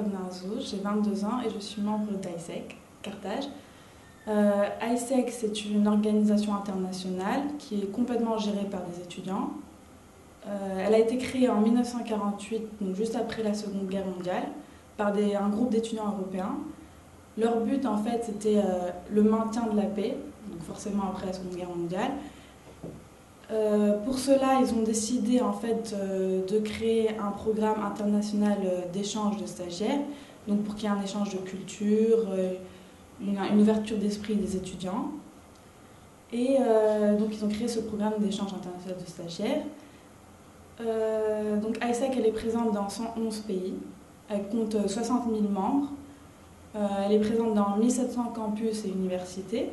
Jacob Narzouz, j'ai 22 ans et je suis membre d'AIESEC, Carthage. AIESEC, c'est une organisation internationale qui est complètement gérée par des étudiants. Elle a été créée en 1948, donc juste après la Seconde Guerre mondiale, par un groupe d'étudiants européens. Leur but, en fait, c'était le maintien de la paix, donc forcément après la Seconde Guerre mondiale. Pour cela, ils ont décidé en fait de créer un programme international d'échange de stagiaires, donc pour qu'il y ait un échange de culture, une ouverture d'esprit des étudiants. Et donc ils ont créé ce programme d'échange international de stagiaires. Donc AIESEC, elle est présente dans 111 pays, elle compte 60 000 membres, elle est présente dans 1700 campus et universités.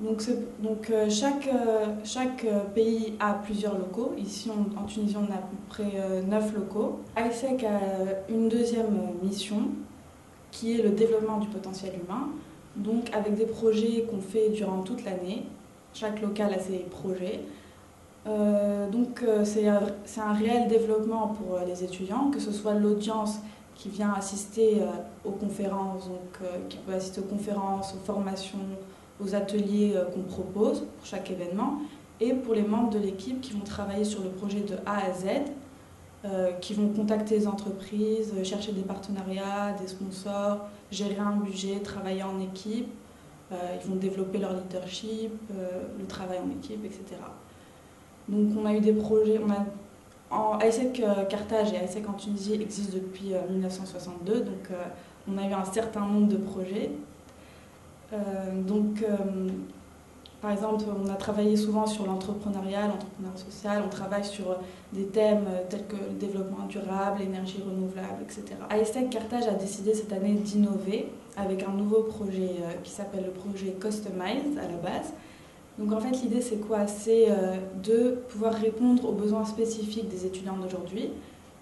Donc chaque pays a plusieurs locaux. Ici en Tunisie on a à peu près 9 locaux. AIESEC a une deuxième mission qui est le développement du potentiel humain, donc avec des projets qu'on fait durant toute l'année. Chaque local a ses projets. C'est un réel développement pour les étudiants, que ce soit l'audience qui vient assister aux conférences, qui peut assister aux conférences, aux formations, aux ateliers qu'on propose pour chaque événement, et pour les membres de l'équipe qui vont travailler sur le projet de A à Z, qui vont contacter les entreprises, chercher des partenariats, des sponsors, gérer un budget, travailler en équipe, ils vont développer leur leadership, le travail en équipe, etc. Donc on a eu des projets, AIESEC Carthage et AIESEC en Tunisie existent depuis 1962, donc on a eu un certain nombre de projets. Par exemple, on a travaillé souvent sur l'entrepreneuriat social, on travaille sur des thèmes tels que le développement durable, l'énergie renouvelable, etc. AIESEC Carthage a décidé cette année d'innover avec un nouveau projet qui s'appelle le projet Customize à la base. Donc en fait l'idée c'est quoi? C'est de pouvoir répondre aux besoins spécifiques des étudiants d'aujourd'hui.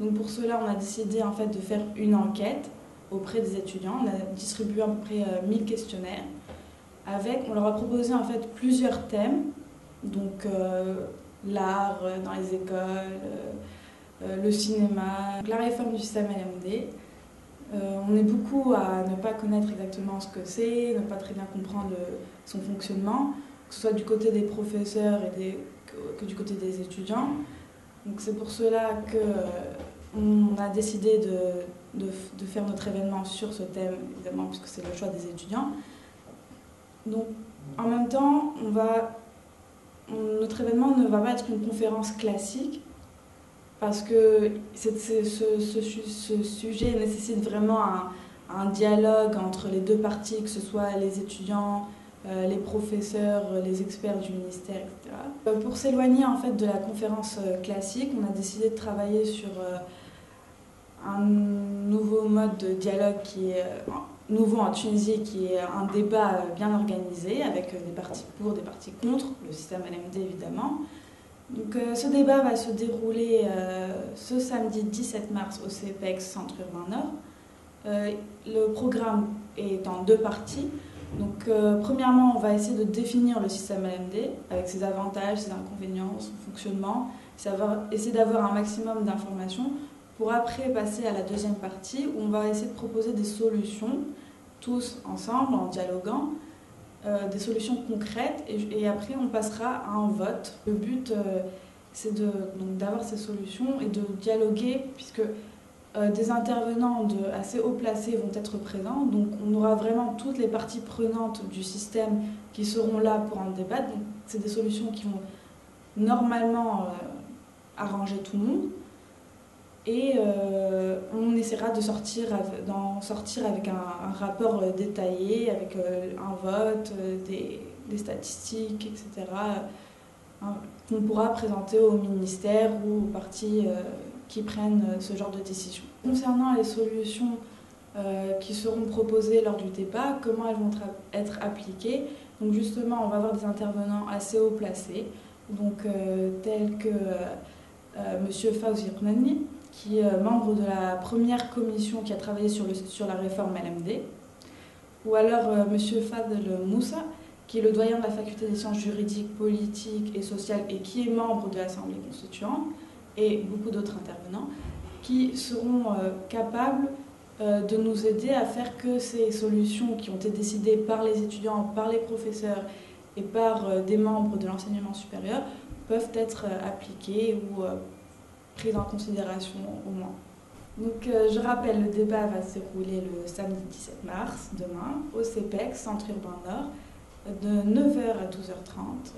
Donc pour cela on a décidé en fait de faire une enquête auprès des étudiants. On a distribué à peu près 1000 questionnaires. On leur a proposé en fait plusieurs thèmes, donc l'art dans les écoles, le cinéma, la réforme du système LMD. On est beaucoup à ne pas connaître exactement ce que c'est, ne pas très bien comprendre son fonctionnement, que ce soit du côté des professeurs que du côté des étudiants. Donc c'est pour cela qu'on a décidé de faire notre événement sur ce thème, évidemment, puisque c'est le choix des étudiants. Donc, en même temps, notre événement ne va pas être une conférence classique parce que ce sujet nécessite vraiment un dialogue entre les deux parties, que ce soit les étudiants, les professeurs, les experts du ministère, etc. Pour s'éloigner en fait de la conférence classique, on a décidé de travailler sur un nouveau mode de dialogue qui est nouveau en Tunisie, qui est un débat bien organisé avec des partis pour, des partis contre, le système LMD évidemment. Donc ce débat va se dérouler ce samedi 17 mars au CEPEX Centre Urbain Nord. Le programme est en deux parties. Donc premièrement, on va essayer de définir le système LMD avec ses avantages, ses inconvénients, son fonctionnement, essayer d'avoir un maximum d'informations pour après passer à la deuxième partie où on va essayer de proposer des solutions, tous ensemble, en dialoguant, des solutions concrètes et après on passera à un vote. Le but c'est d'avoir ces solutions et de dialoguer puisque des intervenants assez haut placés vont être présents, donc on aura vraiment toutes les parties prenantes du système qui seront là pour en débattre. Donc c'est des solutions qui vont normalement arranger tout le monde. Et on essaiera d'en sortir avec un rapport détaillé, avec un vote, des statistiques, etc., qu'on pourra présenter au ministère ou aux partis qui prennent ce genre de décision. Concernant les solutions qui seront proposées lors du débat, comment elles vont être appliquées, donc justement on va avoir des intervenants assez haut placés, donc tels que Monsieur Fawzi Rnani, qui est membre de la première commission qui a travaillé sur la réforme LMD, ou alors M. Fadel Moussa, qui est le doyen de la faculté des sciences juridiques, politiques et sociales et qui est membre de l'Assemblée constituante, et beaucoup d'autres intervenants, qui seront capables de nous aider à faire que ces solutions qui ont été décidées par les étudiants, par les professeurs et par des membres de l'enseignement supérieur peuvent être appliquées ou prises en considération au moins. Donc, je rappelle, le débat va se dérouler le samedi 17 mars, demain, au CEPEC, Centre Urbain Nord, de 9h à 12h30.